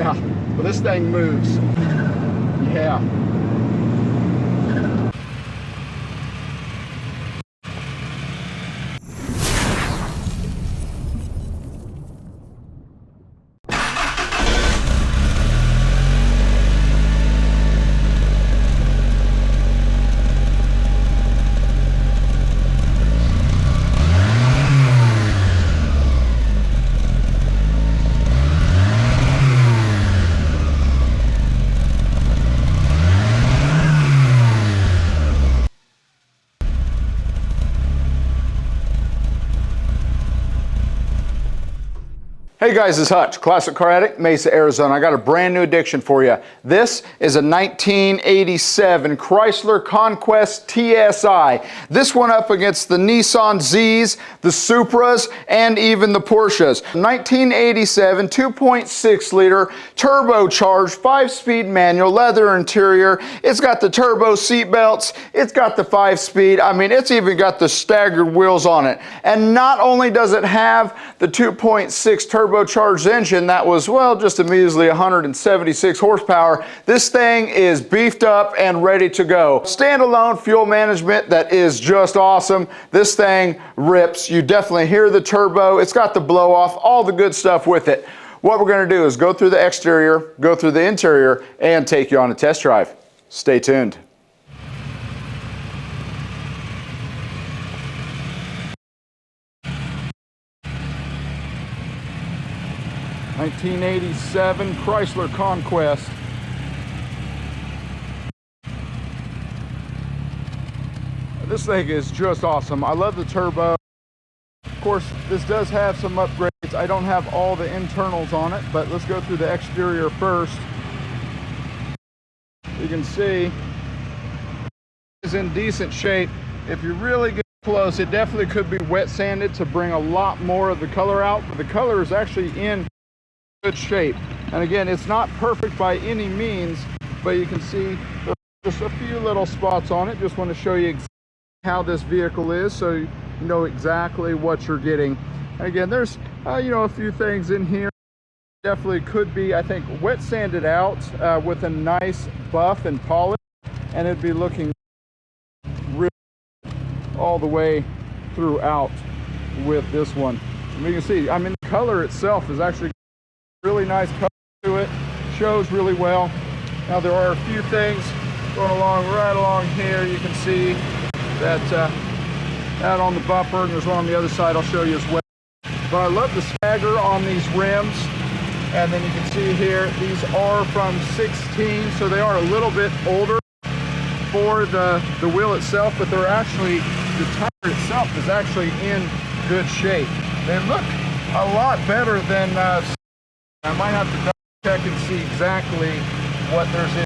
Yeah, well, this thing moves. Yeah. Hey guys, it's Hutch, Classic Car Addict, Mesa, Arizona. I got a brand new addiction for you. This is a 1987 Chrysler Conquest TSi. This one up against the Nissan Zs, the Supras, and even the Porsches. 1987, 2.6 liter, turbocharged, 5-speed manual, leather interior. It's got the turbo seat belts. It's got the 5-speed. I mean, it's even got the staggered wheels on it. And not only does it have the 2.6 turbocharged engine that was, well, just a measly 176 horsepower, this thing is beefed up and ready to go. Standalone fuel management that is just awesome. This thing rips. You definitely hear the turbo. It's got the blow off, all the good stuff with it. What we're going to do is go through the exterior, go through the interior, and take you on a test drive. Stay tuned. '87 Chrysler Conquest. This thing is just awesome. I love the turbo. Of course, this does have some upgrades. I don't have all the internals on it, but let's go through the exterior first. You can see it's in decent shape. If you really get close, it definitely could be wet sanded to bring a lot more of the color out, but the color is actually in good shape. And again, it's not perfect by any means, but you can see there's just a few little spots on it. Just want to show you exactly how this vehicle is so you know exactly what you're getting. And again, there's you know, a few things in here definitely could be, I think, wet sanded out with a nice buff and polish, and it'd be looking really all the way throughout with this one. And you can see, I mean, the color itself is actually really nice color to it, shows really well. Now there are a few things going along right along here. You can see that that on the bumper, and there's one on the other side I'll show you as well. But I love the stagger on these rims, and then you can see here these are from 16, so they are a little bit older for the wheel itself, but they're actually, the tire itself is actually in good shape. They look a lot better than I might have to double check and see exactly what there's in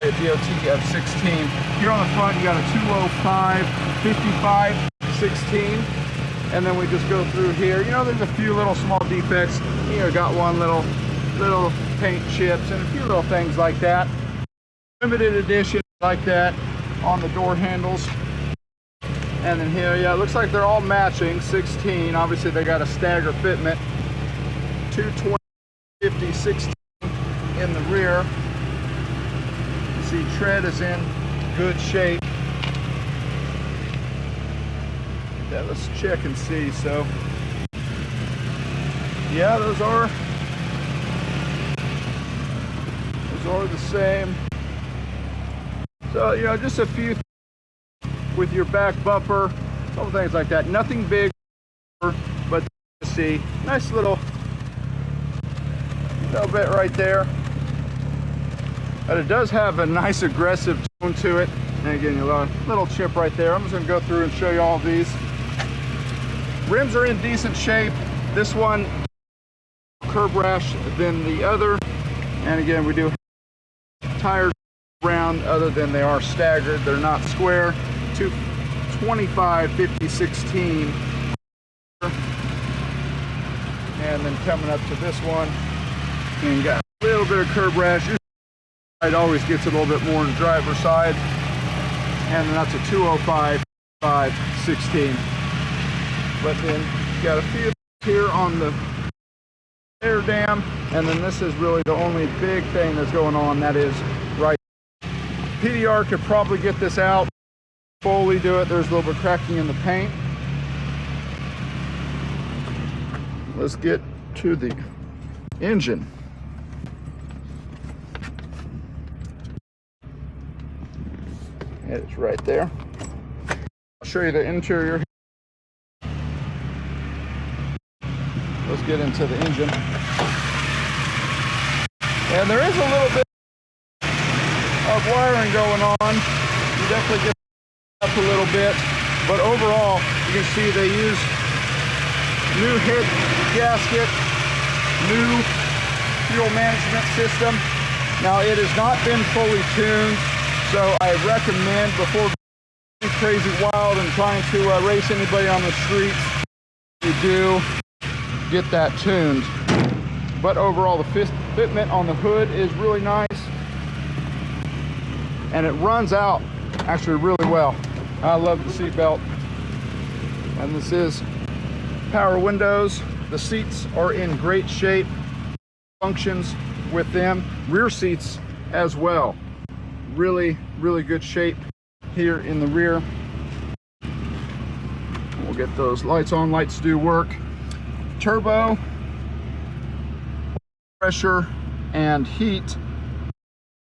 the DOT of 16. Here on the front, you got a 205, 55, 16. And then we just go through here. You know, there's a few little small defects. You know, got one little paint chips and a few little things like that. Limited edition like that on the door handles. And then here, yeah, it looks like they're all matching 16. Obviously, they got a stagger fitment. 220. 50, 16 in the rear. You see tread is in good shape. Yeah, let's check and see. So yeah, those are the same. So, you know, just a few with your back bumper, some things like that. Nothing big, but you see, nice little bit right there. But it does have a nice aggressive tone to it. And again, a little chip right there. I'm just going to go through and show you all of these. Rims are in decent shape. This one curb rash than the other. And again, we do tires round, other than they are staggered. They're not square. 225, 50, 16. And then coming up to this one, and got a little bit of curb rash. It always gets a little bit more on the driver's side. And then that's a 205, 5, 16. But then you got a few here on the air dam, and then this is really the only big thing that's going on, that is right. PDR could probably get this out, fully do it. There's a little bit of cracking in the paint. Let's get to the engine. It's right there. I'll show you the interior. Let's get into the engine. And there is a little bit of wiring going on. You definitely get up a little bit, but overall, you can see they use new head gasket, new fuel management system. Now, it has not been fully tuned, so I recommend, before going crazy wild and trying to race anybody on the streets, you do get that tuned. But overall, the fitment on the hood is really nice, and it runs out actually really well. I love the seat belt, and this is power windows. The seats are in great shape, functions with them. Rear seats as well, really good shape here in the rear. We'll get those lights on. Lights do work. Turbo, pressure and heat.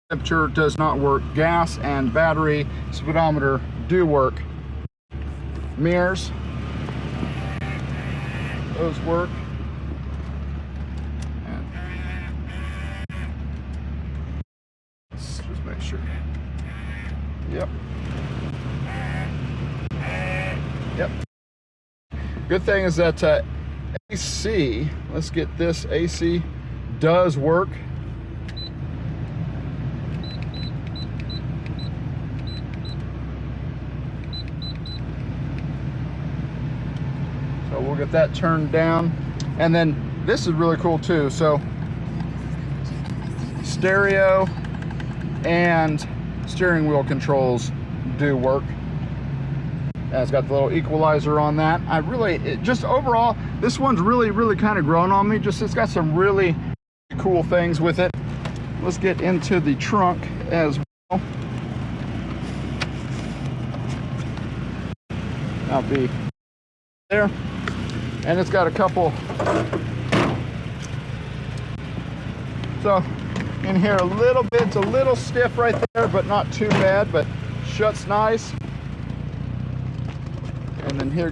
Temperature does not work. Gas and battery, speedometer do work. Mirrors, those work. And let's just make sure. Yep. Good thing is that AC, let's get this, AC does work. So we'll get that turned down. And then this is really cool too. So stereo and steering wheel controls do work. And it's got the little equalizer on that. Just overall, this one's really kind of grown on me. It's got some really cool things with it. Let's get into the trunk as well. That'll be there. And it's got a couple. So in here a little bit, it's a little stiff right there, but not too bad, but shuts nice. And then here,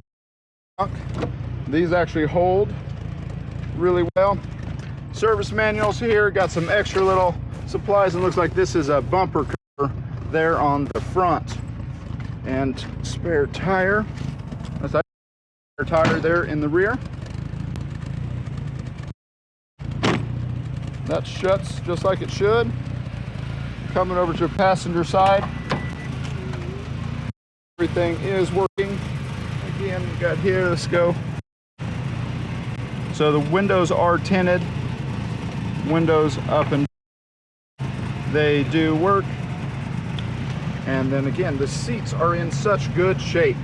these actually hold really well. Service manuals here, got some extra little supplies, and looks like this is a bumper cover there on the front. And spare tire. That's a spare tire there in the rear. That shuts just like it should. Coming over to the passenger side, everything is working. Again, we got here, let's go. So the windows are tinted, windows up and down. They do work. And then again, the seats are in such good shape.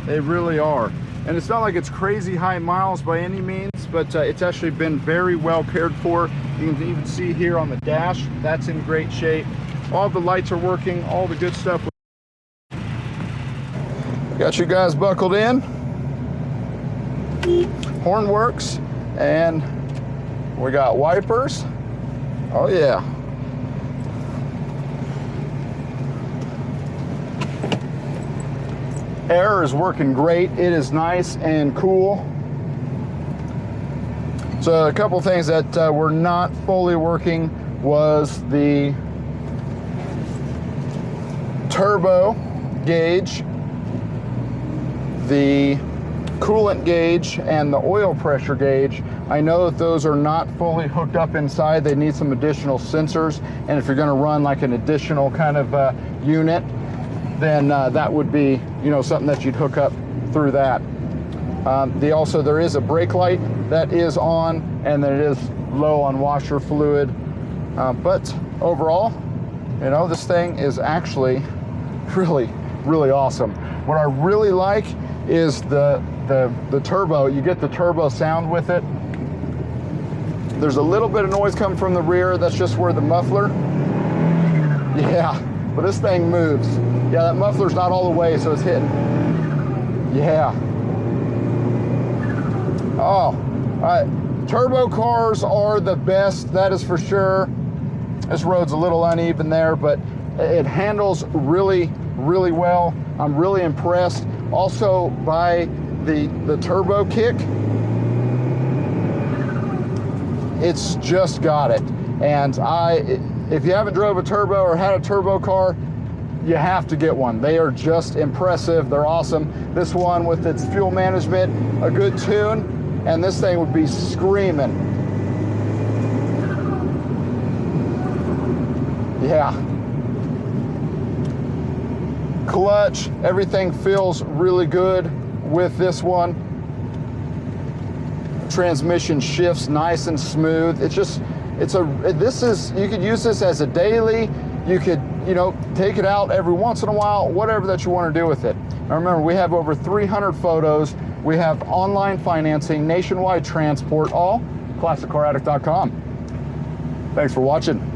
They really are. And it's not like it's crazy high miles by any means, but it's actually been very well cared for. You can even see here on the dash, that's in great shape. All the lights are working, all the good stuff. Got you guys buckled in. Horn works, and we got wipers. Oh yeah. Air is working great. It is nice and cool. So a couple things that were not fully working was the turbo gauge, the coolant gauge, and the oil pressure gauge. I know that those are not fully hooked up inside. They need some additional sensors, and if you're going to run like an additional kind of unit, then that would be, you know, something that you'd hook up through that. There is a brake light that is on, and then it is low on washer fluid. But overall, you know, this thing is actually really awesome. What I really like is the turbo. You get the turbo sound with it. There's a little bit of noise coming from the rear. That's just where the muffler, yeah, but this thing moves. Yeah, that muffler's not all the way, so it's hitting. Yeah. Oh, all right. Turbo cars are the best, that is for sure. This road's a little uneven there, but it handles really, really well. I'm really impressed also by the turbo kick. It's just got it. And if you haven't drove a turbo or had a turbo car, you have to get one. They are just impressive. They're awesome. This one with its fuel management, a good tune, and this thing would be screaming. Yeah. Clutch, everything feels really good with this one. Transmission shifts nice and smooth. It's just, you could use this as a daily. You could, you know, take it out every once in a while, whatever that you want to do with it. Now remember, we have over 300 photos. We have online financing, nationwide transport, all ClassicCarAddict.com. Thanks for watching.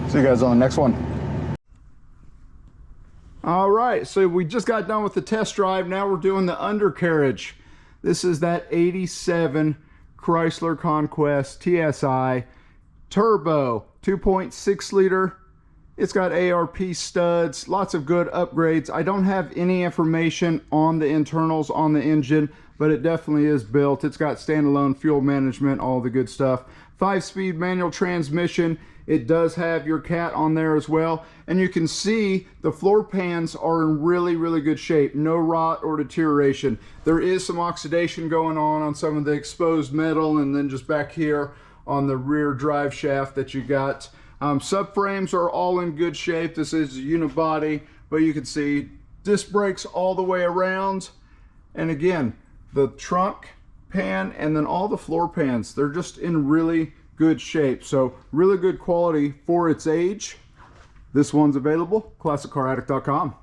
See you guys on the next one. All right, so we just got done with the test drive. Now we're doing the undercarriage. This is that 87 Chrysler Conquest TSi turbo, 2.6 liter. It's got ARP studs, lots of good upgrades. I don't have any information on the internals on the engine, but it definitely is built. It's got standalone fuel management, all the good stuff. 5-speed manual transmission. It does have your cat on there as well. And you can see the floor pans are in really, really good shape. No rot or deterioration. There is some oxidation going on some of the exposed metal, and then just back here on the rear drive shaft that you got. Subframes are all in good shape. This is a unibody, but you can see disc brakes all the way around. And again, the trunk pan and then all the floor pans, they're just in really good shape. So really good quality for its age. This one's available, ClassicCarAddict.com.